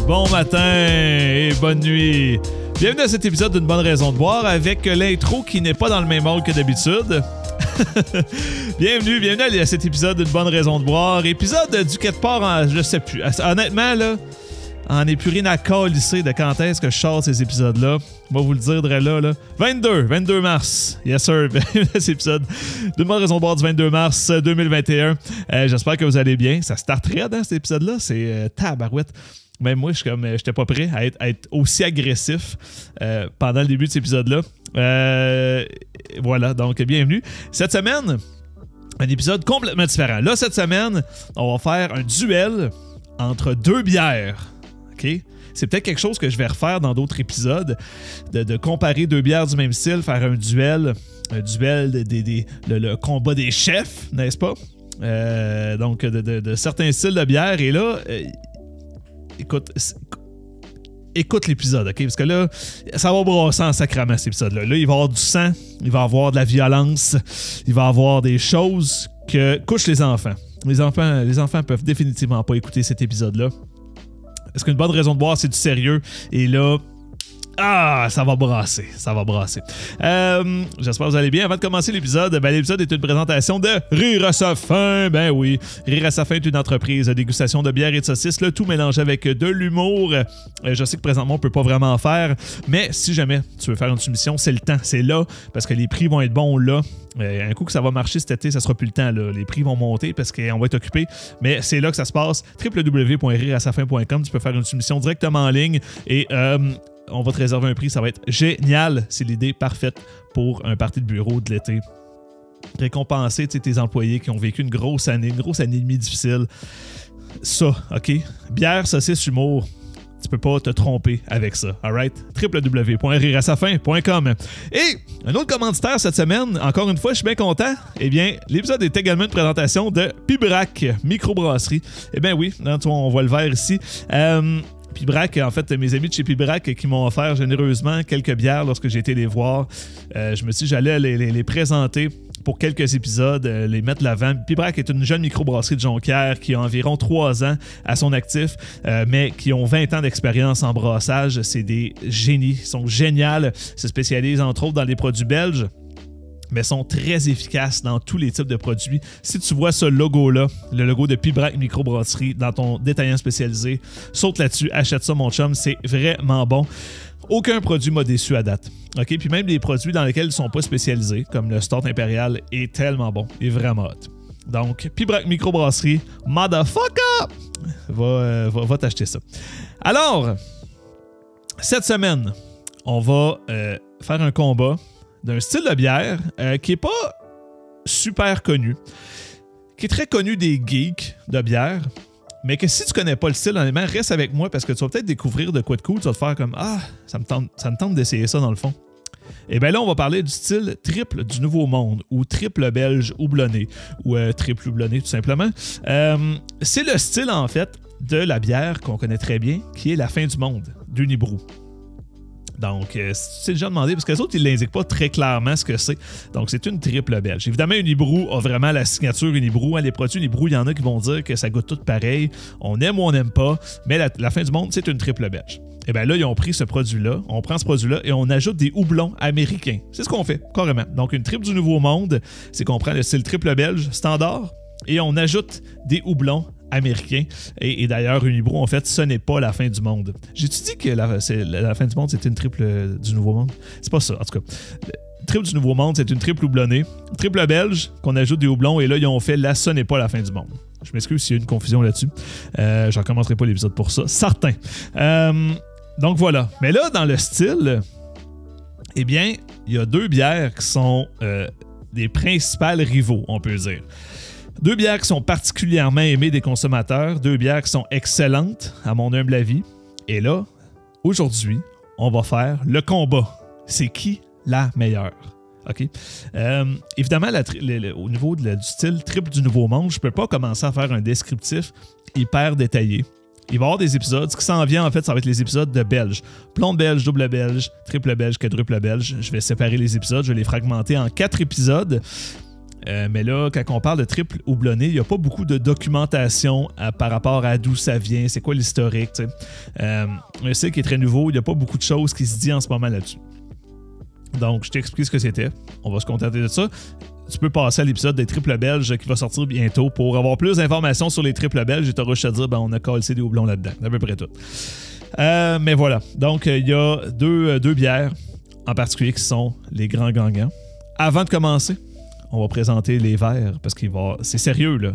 bon matin et bonne nuit. Bienvenue à cet épisode d'Une bonne raison de boire avec l'intro qui n'est pas dans le même ordre que d'habitude. bienvenue à cet épisode d'Une bonne raison de boire. Épisode du quelque part, je sais plus. Honnêtement, là, on n'est plus rien à calisser de quand est-ce que je sors ces épisodes-là. On va vous le dire là. 22 mars. Yes sir. Cet épisode d'Une bonne raison de boire du 22 mars 2021. J'espère que vous allez bien. Ça starterait dans cet épisode-là. C'est tabarouette. Même moi, j'étais pas prêt à être aussi agressif pendant le début de cet épisode-là. Voilà, donc bienvenue. Cette semaine, un épisode complètement différent. Là, cette semaine, on va faire un duel entre deux bières. OK? C'est peut-être quelque chose que je vais refaire dans d'autres épisodes, de comparer deux bières du même style, faire un duel le combat des chefs, n'est-ce pas? Donc, de certains styles de bière. Et là, écoute l'épisode, OK? Parce que là, ça va brasser en sacrament, cet épisode-là. Là, il va y avoir du sang, il va y avoir de la violence, il va y avoir des choses que couchent les enfants. Les enfants peuvent définitivement pas écouter cet épisode-là. Est-ce qu'une bonne raison de boire, c'est du sérieux? Et là, ça va brasser. J'espère que vous allez bien. Avant de commencer l'épisode, l'épisode est une présentation de Rire à sa faim. Ben oui, Rire à sa faim est une entreprise de dégustation de bière et de saucisses, le tout mélangé avec de l'humour. Je sais que présentement, on peut pas vraiment en faire, mais si jamais tu veux faire une soumission, c'est le temps, c'est là, parce que les prix vont être bons là. Un coup que ça va marcher cet été, ça sera plus le temps, là. Les prix vont monter parce qu'on va être occupé, mais c'est là que ça se passe. www.rireasafaim.com. Tu peux faire une soumission directement en ligne et on va te réserver un prix, ça va être génial. C'est l'idée parfaite pour un party de bureau de l'été. Récompenser tes employés qui ont vécu une grosse année et demie difficile. Ça, OK? Bière, saucisse, humour. Tu peux pas te tromper avec ça, alright? www.rireasafaim.com. Et un autre commanditaire cette semaine, encore une fois, je suis bien content. Eh bien, l'épisode est également une présentation de Pibrac Microbrasserie. Eh bien oui, on voit le verre ici. Pibrac, en fait, mes amis de chez Pibrac qui m'ont offert généreusement quelques bières lorsque j'ai été les voir. Je me suis dit j'allais les présenter pour quelques épisodes, les mettre de l'avant. Pibrac est une jeune microbrasserie de Jonquière qui a environ 3 ans à son actif, mais qui ont 20 ans d'expérience en brassage. C'est des génies, ils sont géniaux, se spécialisent entre autres dans les produits belges, mais sont très efficaces dans tous les types de produits. Si tu vois ce logo-là, le logo de Pibrac Microbrasserie dans ton détaillant spécialisé, saute là-dessus, achète ça mon chum, c'est vraiment bon. Aucun produit m'a déçu à date. OK? Puis même les produits dans lesquels ils ne sont pas spécialisés, comme le Start Impérial, est tellement bon, est vraiment hot. Donc, Pibrac Microbrasserie, motherfucker! Va t'acheter ça. Alors, cette semaine, on va faire un combat d'un style de bière qui n'est pas super connu, qui est très connu des geeks de bière, mais que si tu connais pas le style, honnêtement, reste avec moi parce que tu vas peut-être découvrir de quoi de cool, tu vas te faire comme « Ah, ça me tente d'essayer ça dans le fond ». Et bien là, on va parler du style triple du Nouveau Monde ou triple belge houblonné ou triple houblonné tout simplement. C'est le style en fait de la bière qu'on connaît très bien qui est la fin du monde d'Unibrou. Donc, si tu t'es déjà demandé, parce que les autres, ils ne l'indiquent pas très clairement ce que c'est. Donc, c'est une triple belge. Évidemment, Unibrou a vraiment la signature Unibrou. Les produits Unibrou, il y en a qui vont dire que ça goûte tout pareil. On aime ou on n'aime pas. Mais la fin du monde, c'est une triple belge. Et bien là, ils ont pris ce produit-là. On prend ce produit-là et on ajoute des houblons américains. C'est ce qu'on fait, carrément. Donc, une triple du Nouveau Monde, c'est qu'on prend le style triple belge standard et on ajoute des houblons américain. Et d'ailleurs, Unibrou, en fait, ce n'est pas la fin du monde. J'ai-tu dit que la fin du monde, c'était une triple du Nouveau Monde? C'est pas ça, en tout cas. Triple du Nouveau Monde, c'est une triple houblonnée. Triple belge, qu'on ajoute des houblons, et là, ils ont fait « ce n'est pas la fin du monde ». Je m'excuse s'il y a une confusion là-dessus. Je ne recommencerai pas l'épisode pour ça. Certain. Donc, voilà. Mais là, dans le style, eh bien, il y a deux bières qui sont des principales rivaux, on peut dire. Deux bières qui sont particulièrement aimées des consommateurs, deux bières qui sont excellentes, à mon humble avis. Et là, aujourd'hui, on va faire le combat. C'est qui la meilleure? OK? Évidemment, au niveau du style triple du Nouveau Monde, je ne peux pas commencer à faire un descriptif hyper détaillé. Il va y avoir des épisodes. Ce qui s'en vient, en fait, ça va être les épisodes de belge. Blonde belge, double belge, triple belge, quadruple belge. Je vais séparer les épisodes. Je vais les fragmenter en 4 épisodes. Mais là, quand on parle de triple houblonné, il n'y a pas beaucoup de documentation par rapport à d'où ça vient, c'est quoi l'historique. Je sais qu'il est très nouveau, il n'y a pas beaucoup de choses qui se disent en ce moment là-dessus. Donc, je t'explique ce que c'était. On va se contenter de ça. Tu peux passer à l'épisode des triples belges qui va sortir bientôt pour avoir plus d'informations sur les triples belges et t'auras juste à dire, on a calcé des houblons là-dedans. À peu près tout. Mais voilà. Donc, il y a deux bières en particulier qui sont les grands gagnants. Avant de commencer, on va présenter les verres parce c'est sérieux, là.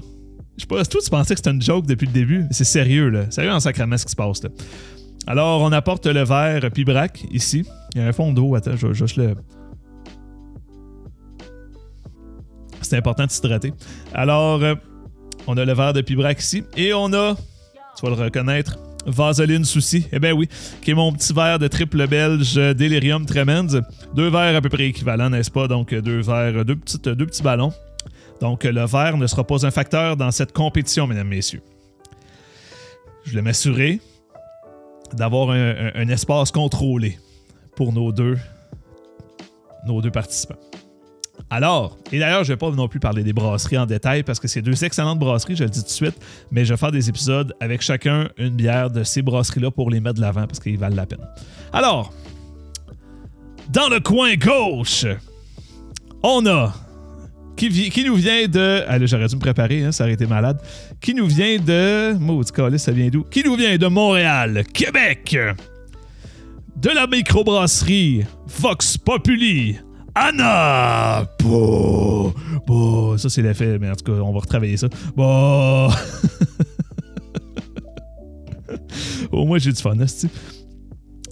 Je sais pas, toi, tu pensais que c'était une joke depuis le début, mais c'est sérieux, là. Sérieux en sacrament ce qui se passe, là. Alors, on apporte le verre Pibrac ici. Il y a un fond d'eau. Attends, je le... C'est important de s'hydrater. Alors, on a le verre de Pibrac ici. Et on a, tu vas le reconnaître, Vaseline Souci. Eh bien oui, qui est mon petit verre de triple belge Delirium Tremens. 2 verres à peu près équivalents, n'est-ce pas? Donc, 2 verres, deux petits ballons. Donc, le verre ne sera pas un facteur dans cette compétition, mesdames, messieurs. Je voulais m'assurer d'avoir un espace contrôlé pour nos deux participants. Alors, et d'ailleurs, je ne vais pas non plus parler des brasseries en détail parce que c'est 2 excellentes brasseries, je le dis tout de suite, mais je vais faire des épisodes avec chacun une bière de ces brasseries-là pour les mettre de l'avant parce qu'ils valent la peine. Alors, dans le coin gauche, on a qui nous vient de... Allez, j'aurais dû me préparer, hein, ça aurait été malade. Qui nous vient de... Maudit calice, ça vient d'où? Qui nous vient de Montréal, Québec. De la microbrasserie Vox Populi. Anna! Bon, ça c'est l'effet, mais en tout cas, on va retravailler ça. Bon! Au moins, j'ai du fun, c'est-tu?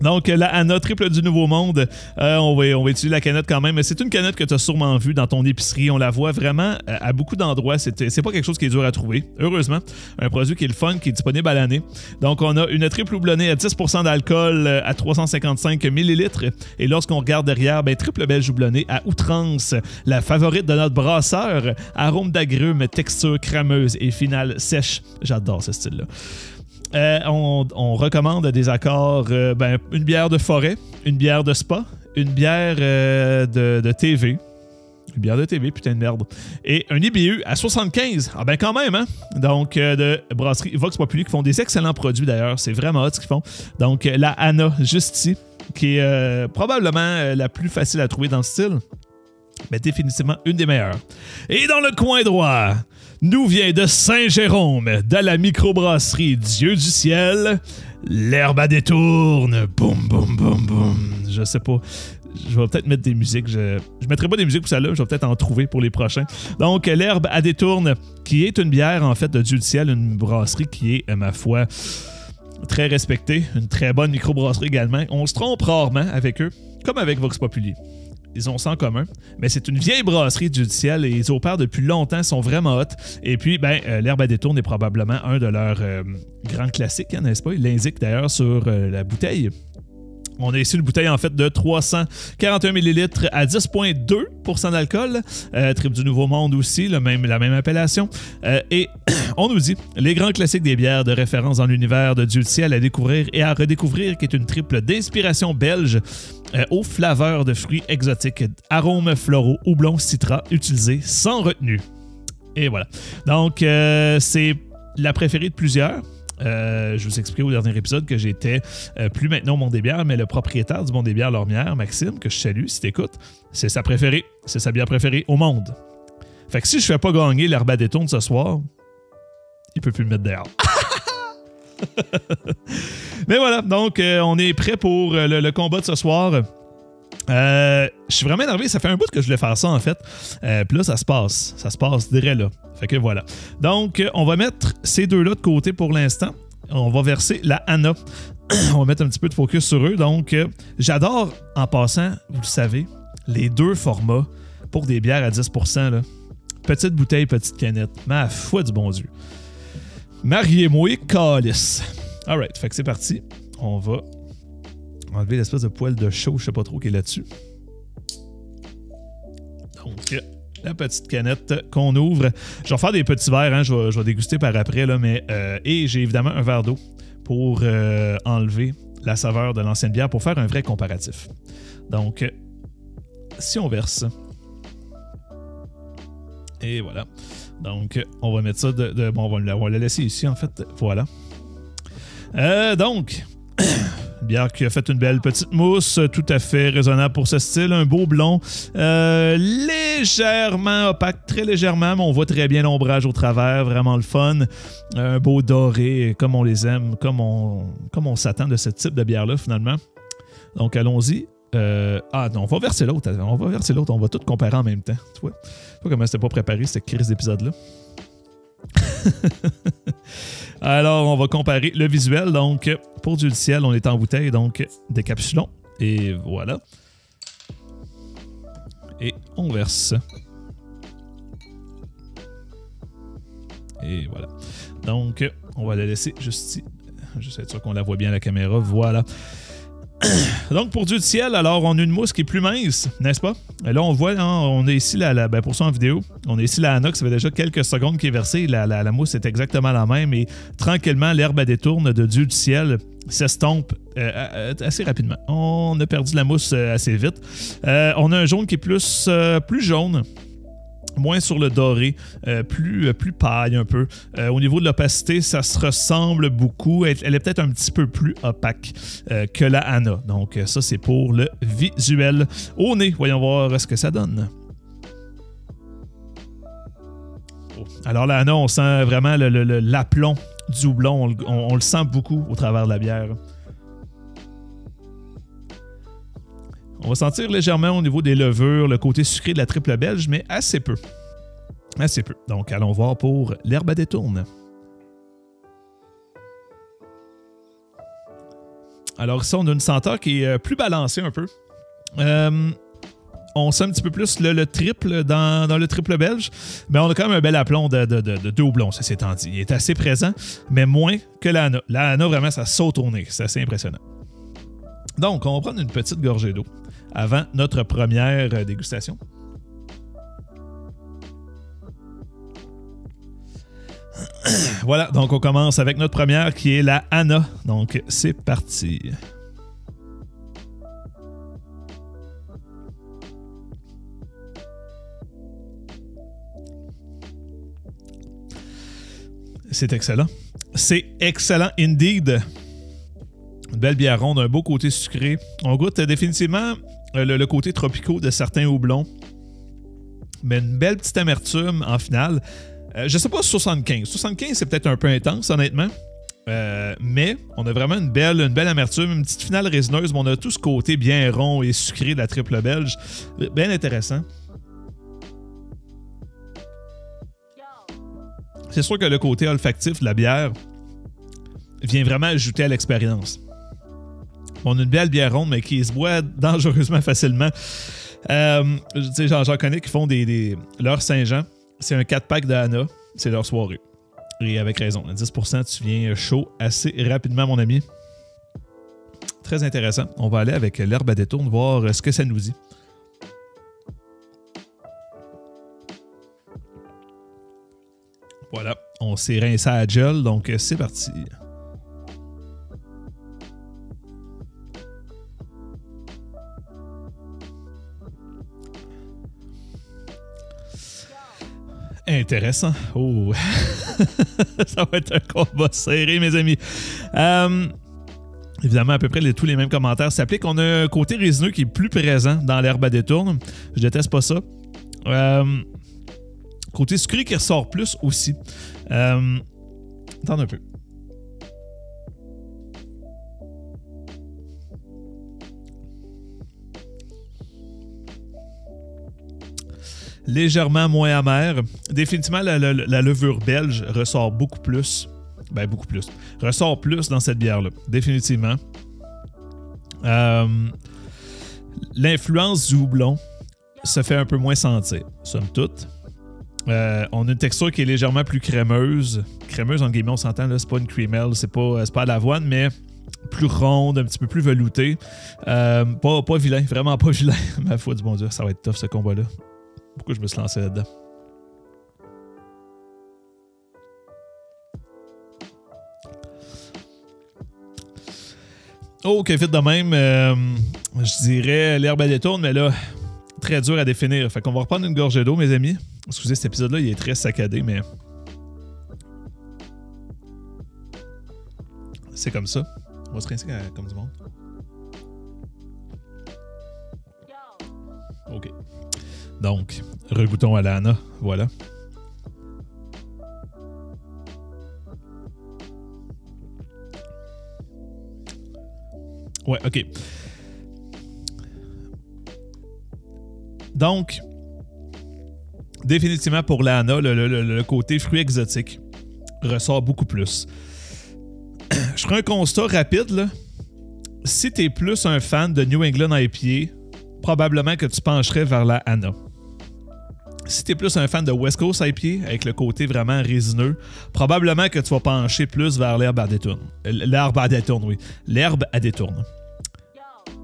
Donc, la Anna triple du Nouveau Monde, on va utiliser la canette quand même, mais c'est une canette que tu as sûrement vue dans ton épicerie. On la voit vraiment à beaucoup d'endroits. C'est pas quelque chose qui est dur à trouver, heureusement. Un produit qui est le fun, qui est disponible à l'année. Donc, on a une triple houblonnée à 10% d'alcool à 355 ml. Et lorsqu'on regarde derrière, triple belge houblonnée à outrance, la favorite de notre brasseur, arôme d'agrumes, texture crameuse et finale sèche. J'adore ce style-là. On recommande des accords, une bière de forêt, une bière de spa, une bière de TV. Une bière de TV, putain de merde. Et un IBU à 75. Ah ben quand même, hein? Donc, de brasserie Vox Populi qui font des excellents produits d'ailleurs. C'est vraiment hot ce qu'ils font. Donc, la Anna, juste ici, qui est probablement la plus facile à trouver dans le style. Mais définitivement une des meilleures. Et dans le coin droit, nous vient de Saint-Jérôme, de la microbrasserie Dieu du ciel, l'herbe à détourne. Boum, boum, boum, boum. Je sais pas. Je vais peut-être mettre des musiques. Je mettrai pas des musiques pour celle-là. Je vais peut-être en trouver pour les prochains. Donc, l'herbe à détourne, qui est une bière, en fait, de Dieu du ciel, une brasserie qui est, ma foi, très respectée. Une très bonne microbrasserie également. On se trompe rarement avec eux, comme avec Vox Populi. Ils ont ça en commun. Mais c'est une vieille brasserie du ciel et ils opèrent depuis longtemps, sont vraiment hot. Et puis, l'herbe à détourne est probablement un de leurs grands classiques, hein, n'est-ce pas? Ils l'indiquent d'ailleurs sur la bouteille. On a ici une bouteille en fait de 341 ml à 10,2% d'alcool. Triple du Nouveau Monde aussi, la même appellation. Et on nous dit les grands classiques des bières de référence dans l'univers de Dieu du ciel à découvrir et à redécouvrir, qui est une triple d'inspiration belge aux flaveurs de fruits exotiques, arômes floraux, houblon, citra, utilisés sans retenue. Et voilà. Donc, c'est la préférée de plusieurs. Je vous expliquais au dernier épisode que j'étais plus maintenant au Monde des Bières, mais le propriétaire du Monde des Bières Lormière, Maxime, que je salue si t'écoutes, c'est sa préférée. C'est sa bière préférée au monde. Fait que si je fais pas gagner l'herbe à détourne ce soir, il peut plus me mettre dehors. Mais voilà, donc on est prêt pour le combat de ce soir. Je suis vraiment énervé, ça fait un bout que je voulais faire ça en fait. Puis là, ça se passe direct là. Fait que voilà. Donc, on va mettre ces deux-là de côté pour l'instant. On va verser la Anna. On va mettre un petit peu de focus sur eux. Donc, j'adore, en passant, vous le savez, les deux formats pour des bières à 10%. Là. Petite bouteille, petite canette. Ma foi du bon Dieu. Mariez-moi, calice. Alright, fait que c'est parti. On va enlever l'espèce de poil de chaud, je sais pas trop, qui est là-dessus. Donc, la petite canette qu'on ouvre. Je vais faire des petits verres, hein, je vais déguster par après, là, mais et j'ai évidemment un verre d'eau pour enlever la saveur de l'ancienne bière pour faire un vrai comparatif. Donc, si on verse Et voilà. Donc, on va mettre ça bon, on va la laisser ici, en fait. Voilà. Donc, bière qui a fait une belle petite mousse, tout à fait raisonnable pour ce style. Un beau blond, légèrement opaque, très légèrement, mais on voit très bien l'ombrage au travers, vraiment le fun. Un beau doré, comme on les aime, comme on s'attend de ce type de bière-là, finalement. Donc, allons-y. Non, on va verser l'autre. On va tout comparer en même temps. Tu vois comment c'était pas préparé, cette crise d'épisode-là. Alors, on va comparer le visuel. Donc, pour du ciel, on est en bouteille, donc décapsulons. Et voilà. Et on verse. Et voilà. Donc, on va la laisser juste ici. Juste être sûr qu'on la voit bien à la caméra. Voilà. Donc, pour Dieu du ciel, alors, on a une mousse qui est plus mince, n'est-ce pas? Et là, on voit, hein, on est ici, pour ça en vidéo, on est ici la Anna, ça fait déjà quelques secondes qui est versée. La mousse est exactement la même et tranquillement, l'herbe à détourne de Dieu du ciel s'estompe assez rapidement. On a perdu la mousse assez vite. On a un jaune qui est plus jaune. Moins sur le doré, plus paille un peu. Au niveau de l'opacité, ça se ressemble beaucoup. Elle est peut-être un petit peu plus opaque que la Anna. Donc ça, c'est pour le visuel. Au nez, voyons voir ce que ça donne. Alors la Anna, on sent vraiment l'aplomb du houblon. On le sent beaucoup au travers de la bière. On va sentir légèrement au niveau des levures le côté sucré de la triple belge, mais assez peu. Assez peu. Donc, allons voir pour l'herbe à détourne. Alors ici, on a une senteur qui est plus balancée un peu. On sent un petit peu plus le triple dans le triple belge, mais on a quand même un bel aplomb de houblon, ça s'étant dit. Il est assez présent, mais moins que la Anna. La Anna, vraiment, ça saute au nez. C'est assez impressionnant. Donc, on va prendre une petite gorgée d'eau avant notre première dégustation. Voilà, donc on commence avec notre première qui est la Anna. Donc, c'est parti. C'est excellent. C'est excellent indeed. Une belle bière ronde, un beau côté sucré. On goûte définitivement le côté tropicaux de certains houblons. Mais une belle petite amertume en finale. Je sais pas 75. 75, c'est peut-être un peu intense, honnêtement. Mais on a vraiment une belle amertume, une petite finale résineuse, mais on a tout ce côté bien rond et sucré de la triple belge. Bien intéressant. C'est sûr que le côté olfactif de la bière vient vraiment ajouter à l'expérience. On a une belle bière ronde, mais qui se boit dangereusement facilement. J'en connais qui font leur Saint-Jean. C'est un 4-pack de Anna. C'est leur soirée. Et avec raison. À 10%, tu viens chaud assez rapidement, mon ami. Très intéressant. On va aller avec l'herbe à détourne, voir ce que ça nous dit. Voilà. On s'est rincé à gel, donc c'est parti. Intéressant. Oh. Ça va être un combat serré, mes amis. Évidemment, à peu près tous les mêmes commentaires s'appliquent. On a un côté résineux qui est plus présent dans l'herbe à détourne. Je déteste pas ça. Côté sucré qui ressort plus aussi. Attends un peu. Légèrement moins amer. Définitivement, la levure belge ressort beaucoup plus. Ben, beaucoup plus. Ressort plus dans cette bière-là. Définitivement. L'influence du houblon se fait un peu moins sentir, somme toute. On a une texture qui est légèrement plus crémeuse. Crémeuse, en guillemets, on s'entend, là, c'est pas une creamelle, c'est pas à l'avoine, mais plus ronde, un petit peu plus veloutée. Pas vilain, vraiment pas vilain. Ma foi du bon Dieu, ça va être tough ce combat-là. Pourquoi je me suis lancé là-dedans? Ok, vite de même, je dirais l'herbe à détourne, mais là, très dur à définir. Fait qu'on va reprendre une gorgée d'eau, mes amis. Excusez, cet épisode-là, il est très saccadé, mais c'est comme ça. On va se rincer comme du monde. OK. Donc, regoutons à l'ANA. Voilà. Ouais, OK. Donc, définitivement pour l'ANA, le côté fruits exotiques ressort beaucoup plus. Je ferai un constat rapide, là. Si tu es plus un fan de New England IPA, probablement que tu pencherais vers la ANA. Si tu es plus un fan de West Coast IPA, avec le côté vraiment résineux, probablement que tu vas pencher plus vers l'herbe à détourne. L'herbe à détourne, oui. L'herbe à détourne.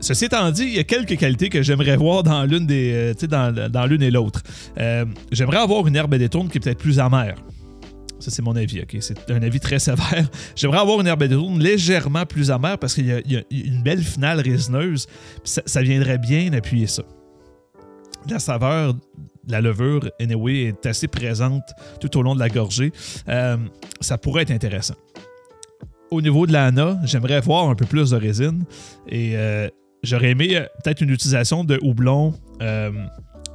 Ceci étant dit, il y a quelques qualités que j'aimerais voir dans l'une des, dans l'une et l'autre. J'aimerais avoir une herbe à détourne qui est peut-être plus amère. Ça, c'est mon avis, OK? C'est un avis très sévère. J'aimerais avoir une herbe à détourne légèrement plus amère parce qu'il y a une belle finale résineuse. Ça viendrait bien appuyer ça. La saveur de la levure, anyway, est assez présente tout au long de la gorgée. Ça pourrait être intéressant. Au niveau de l'ANA, j'aimerais voir un peu plus de résine et j'aurais aimé peut-être une utilisation de houblon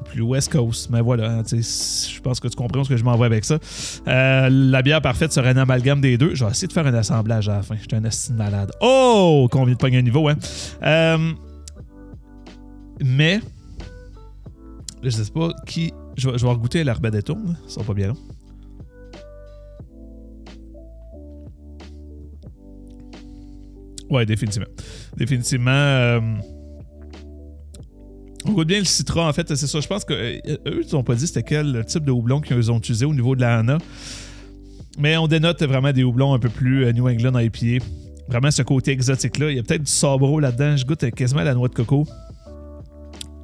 plus West Coast, mais voilà, je pense que tu comprends ce que je m'envoie avec ça. La bière parfaite serait un amalgame des deux. Je vais essayer de faire un assemblage à la fin. J'étais un asti de malade. Oh! Qu'on vient de pogner un niveau, hein? Mais, je sais pas qui... Je vais regoûter l'herbe à détourne. Ça sera pas bien long. Ouais, définitivement. Définitivement... on goûte bien le citron, en fait, c'est ça. Je pense qu'eux, ils n'ont pas dit c'était quel type de houblon qu'ils ont utilisé au niveau de la ANA. Mais on dénote vraiment des houblons un peu plus New England IPA. Vraiment ce côté exotique-là. Il y a peut-être du sabro là-dedans. Je goûte quasiment la noix de coco.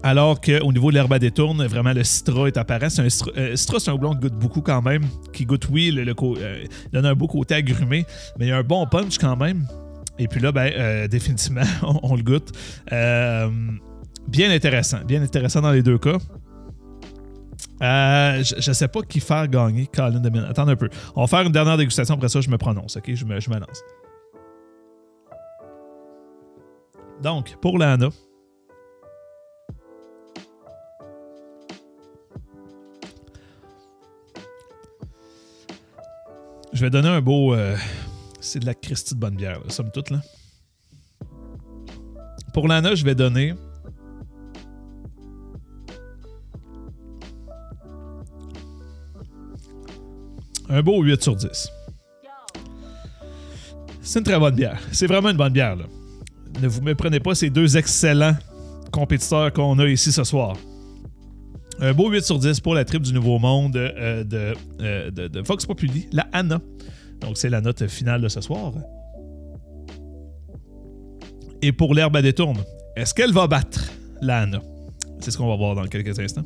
Alors qu'au niveau de l'herbe à détourne, vraiment le citra est apparent. Citra, c'est un houblon qui goûte beaucoup quand même. Qui goûte, oui, il donne un beau côté agrumé. Mais il y a un bon punch quand même. Et puis là, définitivement, on le goûte. Bien intéressant dans les deux cas. Je sais pas qui faire gagner Colin de Mine. Attends un peu. On va faire une dernière dégustation, après ça je me prononce, ok? Je me lance. Donc, pour l'ANA, je vais donner un beau... c'est de la Christie de bonne bière, là, somme toute, là. Pour l'ANA, je vais donner... un beau 8 sur 10. C'est une très bonne bière. C'est vraiment une bonne bière, là. Ne vous méprenez pas ces deux excellents compétiteurs qu'on a ici ce soir. Un beau 8 sur 10 pour la triple du Nouveau Monde de Vox Populi, la ANA. Donc, c'est la note finale de ce soir. Et pour l'herbe à détourne, est-ce qu'elle va battre la ANA? C'est ce qu'on va voir dans quelques instants.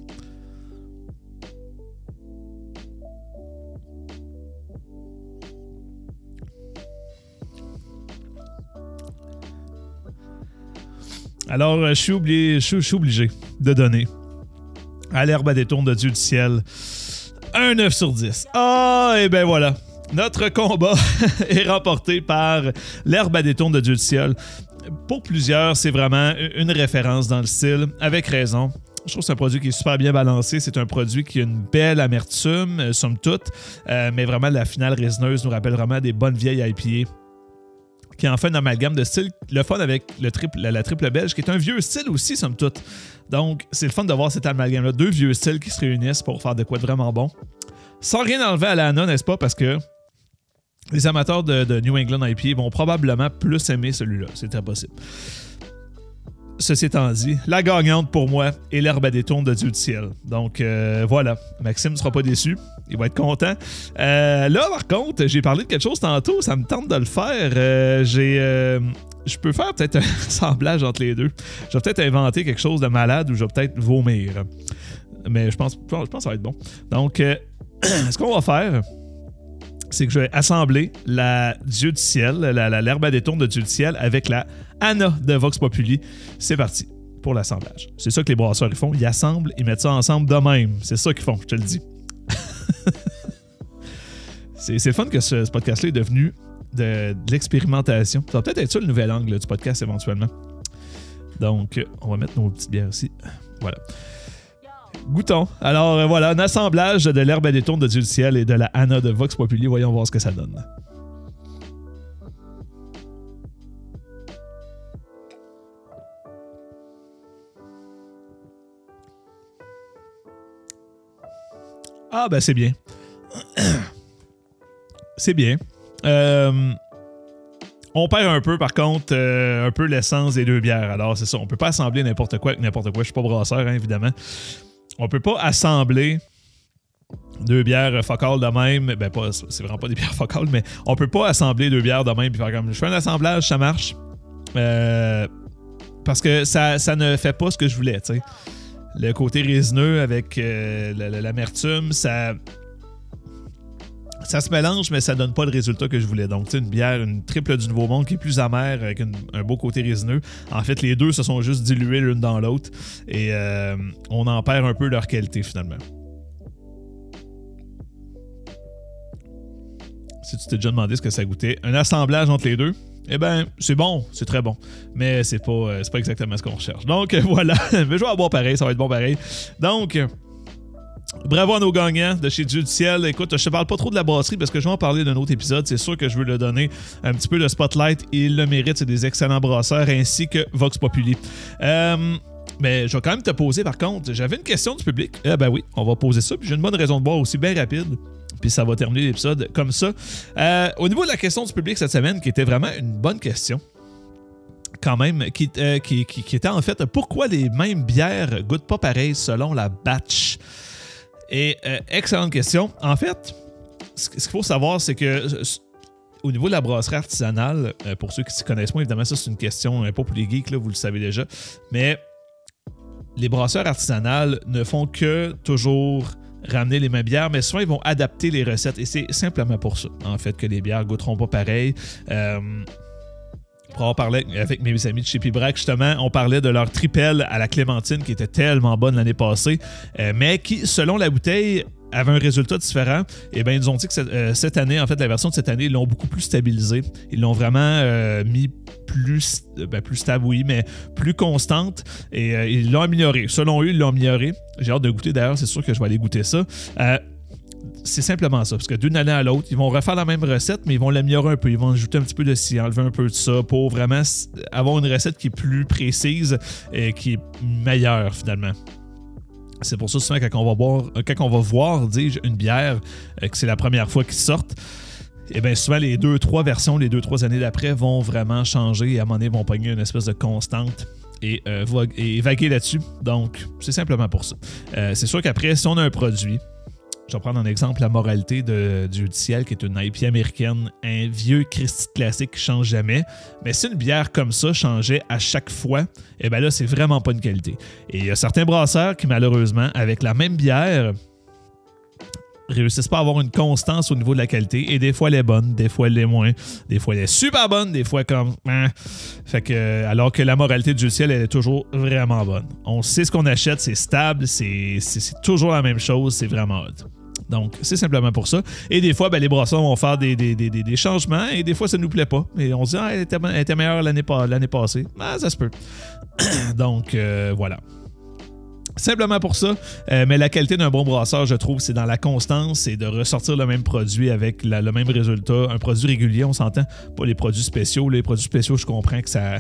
Alors, je suis obligé de donner à l'herbe à détourne de Dieu du ciel un 9 sur 10. Ah, et ben voilà. Notre combat est remporté par l'herbe à détourne de Dieu du ciel. Pour plusieurs, c'est vraiment une référence dans le style, avec raison. Je trouve que c'est un produit qui est super bien balancé. C'est un produit qui a une belle amertume, somme toute, mais vraiment la finale résineuse nous rappelle vraiment des bonnes vieilles IPA. Qui en fait un amalgame de style, le fun avec la triple belge, qui est un vieux style aussi, somme toute. Donc, c'est le fun de voir cet amalgame-là. Deux vieux styles qui se réunissent pour faire de quoi de vraiment bon. Sans rien enlever à l'ANA, n'est-ce pas? Parce que les amateurs de New England IPA vont probablement plus aimer celui-là. C'est très possible. Ceci étant dit, la gagnante pour moi est l'herbe à détourne de Dieu du ciel. Donc voilà, Maxime ne sera pas déçu. Il va être content. Là, par contre, j'ai parlé de quelque chose tantôt. Ça me tente de le faire. Je peux faire peut-être un assemblage entre les deux. Je vais peut-être inventer quelque chose de malade ou je vais peut-être vomir. Mais je pense que ça va être bon. Donc, ce qu'on va faire, c'est que je vais assembler la Dieu du ciel, l'herbe à détourne de Dieu du ciel avec la ANA de Vox Populi. C'est parti pour l'assemblage. C'est ça que les brasseurs ils font. Ils assemblent, ils mettent ça ensemble de même. C'est ça qu'ils font, je te le dis. C'est le fun que ce podcast-là est devenu de l'expérimentation. Ça va peut-être être ça le nouvel angle là, du podcast éventuellement. Donc, on va mettre nos petites bières ici. Voilà. Goûtons. Alors, voilà, un assemblage de l'herbe à détourne de Dieu du ciel et de la Anna de Vox Populi. Voyons voir ce que ça donne. Ah, ben c'est bien. C'est bien. On perd un peu, par contre, un peu l'essence des deux bières. Alors, c'est ça. On peut pas assembler n'importe quoi avec n'importe quoi. Je suis pas brasseur, hein, évidemment. On peut pas assembler deux bières focales de même. Ben, pas, c'est vraiment pas des bières focales, mais on peut pas assembler deux bières de même et faire comme je fais un assemblage, ça marche. Parce que ça ne fait pas ce que je voulais, tu sais. Le côté résineux avec l'amertume, ça se mélange, mais ça donne pas le résultat que je voulais. Donc, tu sais, une bière, une triple du Nouveau Monde qui est plus amère avec un beau côté résineux. En fait, les deux se sont juste dilués l'une dans l'autre et on en perd un peu leur qualité finalement. Si tu t'es déjà demandé ce que ça goûtait, un assemblage entre les deux, eh bien, c'est bon, c'est très bon, mais c'est pas exactement ce qu'on recherche. Donc, voilà, mais je vais en boire pareil, ça va être bon pareil. Donc, bravo à nos gagnants de chez Dieu du ciel. Écoute, je te parle pas trop de la brasserie parce que je vais en parler d'un autre épisode. C'est sûr que je veux leur donner un petit peu de spotlight. Ils le méritent, c'est des excellents brasseurs, ainsi que Vox Populi. Mais je vais quand même te poser, par contre, j'avais une question du public. Ben oui, on va poser ça, puis j'ai une bonne raison de boire aussi, bien rapide. Puis ça va terminer l'épisode comme ça. Au niveau de la question du public cette semaine, qui était vraiment une bonne question, quand même, qui était en fait pourquoi les mêmes bières goûtent pas pareil selon la batch. Et excellente question. En fait, ce qu'il faut savoir, c'est que au niveau de la brasserie artisanale, pour ceux qui s'y connaissent moins, évidemment, ça c'est une question pas pour les geeks, là, vous le savez déjà, mais les brasseurs artisanales ne font que toujours ramener les mêmes bières, mais souvent ils vont adapter les recettes et c'est simplement pour ça, en fait, que les bières goûteront pas pareil. Pour avoir parlé avec mes amis de chez Pibrac, justement, on parlait de leur tripelle à la clémentine qui était tellement bonne l'année passée, mais qui, selon la bouteille, avait un résultat différent. Et bien, ils nous ont dit que cette année, en fait, la version de cette année, ils l'ont beaucoup plus stabilisée. Ils l'ont vraiment mis plus stable, oui, mais plus constante. Et ils l'ont amélioré. Selon eux, ils l'ont amélioré. J'ai hâte de goûter, d'ailleurs, c'est sûr que je vais aller goûter ça. C'est simplement ça, parce que d'une année à l'autre, ils vont refaire la même recette, mais ils vont l'améliorer un peu. Ils vont ajouter un petit peu de ci, enlever un peu de ça, pour vraiment avoir une recette qui est plus précise et qui est meilleure, finalement. C'est pour ça souvent quand on va voir, dis-je, une bière, que c'est la première fois qu'ils sortent, et bien souvent les 2-3 versions, les 2-3 années d'après vont vraiment changer et à un moment donné vont pogner une espèce de constante et vaguer là-dessus. Donc, c'est simplement pour ça. C'est sûr qu'après, si on a un produit, je vais prendre en exemple la moralité de Dieu du ciel, qui est une IPA américaine, un vieux Christy classique qui ne change jamais. Mais si une bière comme ça changeait à chaque fois, eh bien là, c'est vraiment pas une qualité. Et il y a certains brasseurs qui, malheureusement, avec la même bière, réussissent pas à avoir une constance au niveau de la qualité. Et des fois, elle est bonne, des fois, elle est moins. Des fois, elle est super bonne, des fois, comme... Fait que, alors que la moralité du ciel, elle est toujours vraiment bonne. On sait ce qu'on achète, c'est stable, c'est toujours la même chose, c'est vraiment hot. Donc, c'est simplement pour ça. Et des fois, ben, les brasseurs vont faire des changements et des fois, ça ne nous plaît pas. Et on se dit, elle était meilleure l'année passée. Ah, ça se peut. Donc, voilà. Simplement pour ça. Mais la qualité d'un bon brasseur, je trouve, c'est dans la constance et de ressortir le même produit avec le même résultat. Un produit régulier, on s'entend. Pas les produits spéciaux. Les produits spéciaux, je comprends que ça...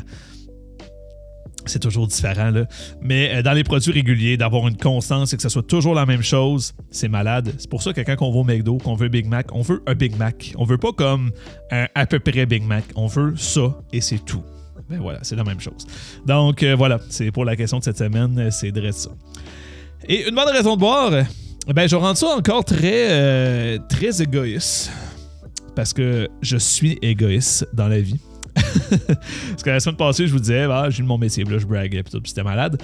C'est toujours différent, là. Mais dans les produits réguliers, d'avoir une constance et que ça soit toujours la même chose, c'est malade. C'est pour ça que quand on va au McDo, qu'on veut un Big Mac, on veut un Big Mac. On veut pas comme un à peu près Big Mac. On veut ça et c'est tout. Ben voilà, c'est la même chose. Donc voilà, c'est pour la question de cette semaine, c'est direct ça. Et une bonne raison de boire, ben je rends ça encore très égoïste. Parce que je suis égoïste dans la vie. Parce que la semaine passée, je vous disais, j'ai eu mon métier, là, je braguais, puis c'était malade.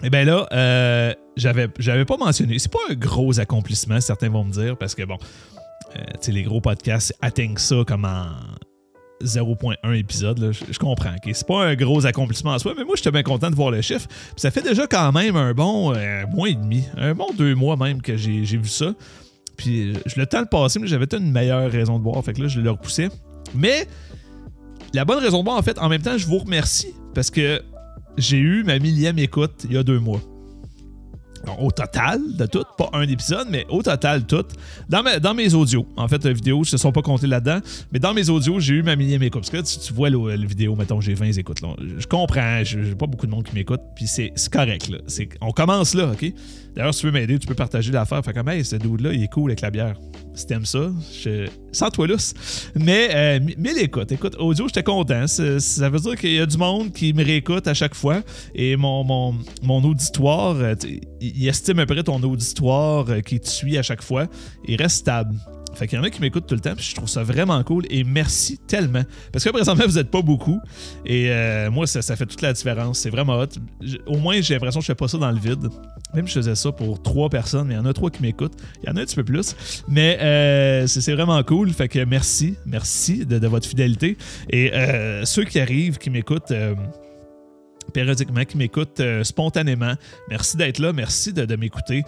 Et bien là, j'avais pas mentionné. C'est pas un gros accomplissement, certains vont me dire, parce que bon, tu sais, les gros podcasts atteignent ça comme 0.1 épisode. Là. Je comprends. Okay? C'est pas un gros accomplissement en soi, mais moi, j'étais bien content de voir le chiffre. Puis ça fait déjà quand même un bon mois et demi, un bon 2 mois même que j'ai vu ça. Puis le temps le passé, mais j'avais une meilleure raison de boire. Fait que là, je le repoussais. Mais la bonne raison de boire, en fait, en même temps, je vous remercie parce que j'ai eu ma 1000e écoute il y a 2 mois. Donc, au total de tout, pas un épisode, mais au total tout, dans mes audios. En fait, les vidéos ne se sont pas comptées là-dedans, mais dans mes audios, j'ai eu ma 1000e écoute. Parce que tu vois la vidéo, mettons, j'ai 20 écoutes. Là. Je comprends, j'ai pas beaucoup de monde qui m'écoute, puis c'est correct. Là. On commence là, OK? D'ailleurs, si tu veux m'aider, tu peux partager l'affaire. Fait comme, hey, ce dude-là, il est cool avec la bière. Si t'aimes ça, sans toi lousse. Mais 1000 écoutes. Écoute, audio, j'étais content. Ça veut dire qu'il y a du monde qui me réécoute à chaque fois. Et mon auditoire, il estime à peu près ton auditoire qui te suit à chaque fois. Il reste stable. Fait qu'il y en a qui m'écoutent tout le temps, puis je trouve ça vraiment cool et merci tellement. Parce que présentement, vous n'êtes pas beaucoup et moi, ça fait toute la différence. C'est vraiment hot. Au moins, j'ai l'impression que je fais pas ça dans le vide. Même si je faisais ça pour 3 personnes, mais il y en a 3 qui m'écoutent. Il y en a un petit peu plus. Mais c'est vraiment cool. Fait que merci de votre fidélité. Et ceux qui arrivent, qui m'écoutent périodiquement, qui m'écoutent spontanément, merci d'être là. Merci de m'écouter.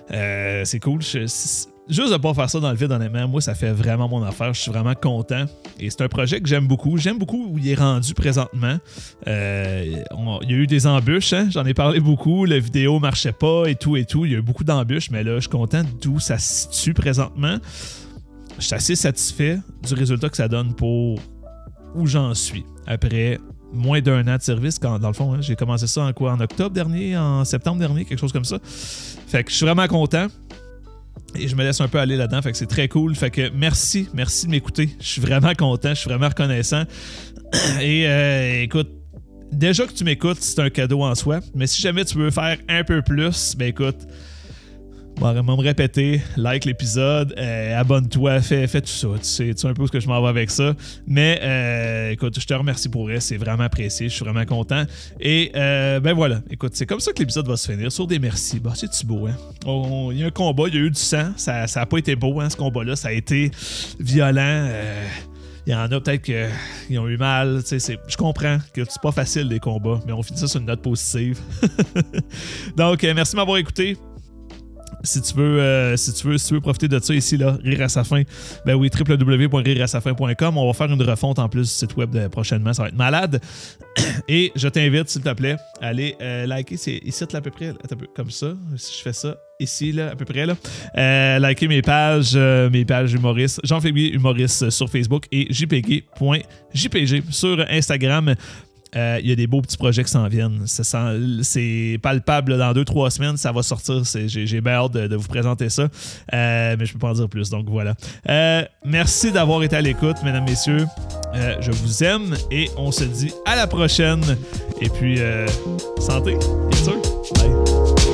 C'est cool. Juste de ne pas faire ça dans le vide, honnêtement, moi, ça fait vraiment mon affaire. Je suis vraiment content. Et c'est un projet que j'aime beaucoup. J'aime beaucoup où il est rendu présentement. Il y a eu des embûches, hein? J'en ai parlé beaucoup. La vidéo ne marchait pas et tout. Il y a eu beaucoup d'embûches, mais là, je suis content d'où ça se situe présentement. Je suis assez satisfait du résultat que ça donne pour où j'en suis. Après moins d'1 an de service, quand, dans le fond, hein, j'ai commencé ça en octobre dernier, en septembre dernier, quelque chose comme ça. Fait que je suis vraiment content. Et je me laisse un peu aller là-dedans, fait que c'est très cool. Fait que merci de m'écouter. Je suis vraiment content, je suis vraiment reconnaissant. Et écoute, déjà que tu m'écoutes, c'est un cadeau en soi. Mais si jamais tu veux faire un peu plus, ben écoute, me répéter, like l'épisode, abonne-toi, fais tout ça. Tu sais un peu ce que je m'en vais avec ça. Mais écoute, je te remercie pour elle, c'est vraiment apprécié, je suis vraiment content. Et ben voilà, écoute, c'est comme ça que l'épisode va se finir, sur des merci. Bah, c'est-tu beau, hein? Il y a un combat, il y a eu du sang, ça a pas été beau, hein, ce combat-là, ça a été violent. Il y en a peut-être qui ont eu mal. Je comprends que c'est pas facile les combats, mais on finit ça sur une note positive. Donc, merci de m'avoir écouté. Si tu veux profiter de ça ici, là, Rire à sa fin, ben oui, www.rireasafin.com. On va faire une refonte en plus du site web prochainement. Ça va être malade. Et je t'invite, s'il te plaît, à aller liker. C'est ici, là, à peu près, comme ça. Si je fais ça, ici, là, à peu près, là. Liker mes pages humoristes. Jean-Philippe Humoriste sur Facebook et jpg.jpg sur Instagram. Il y a des beaux petits projets qui s'en viennent. C'est palpable là, dans 2-3 semaines, ça va sortir. J'ai bien hâte de vous présenter ça. Mais je peux pas en dire plus, donc voilà. Merci d'avoir été à l'écoute, mesdames, messieurs. Je vous aime et on se dit à la prochaine. Et puis, santé, bien sûr. Bye.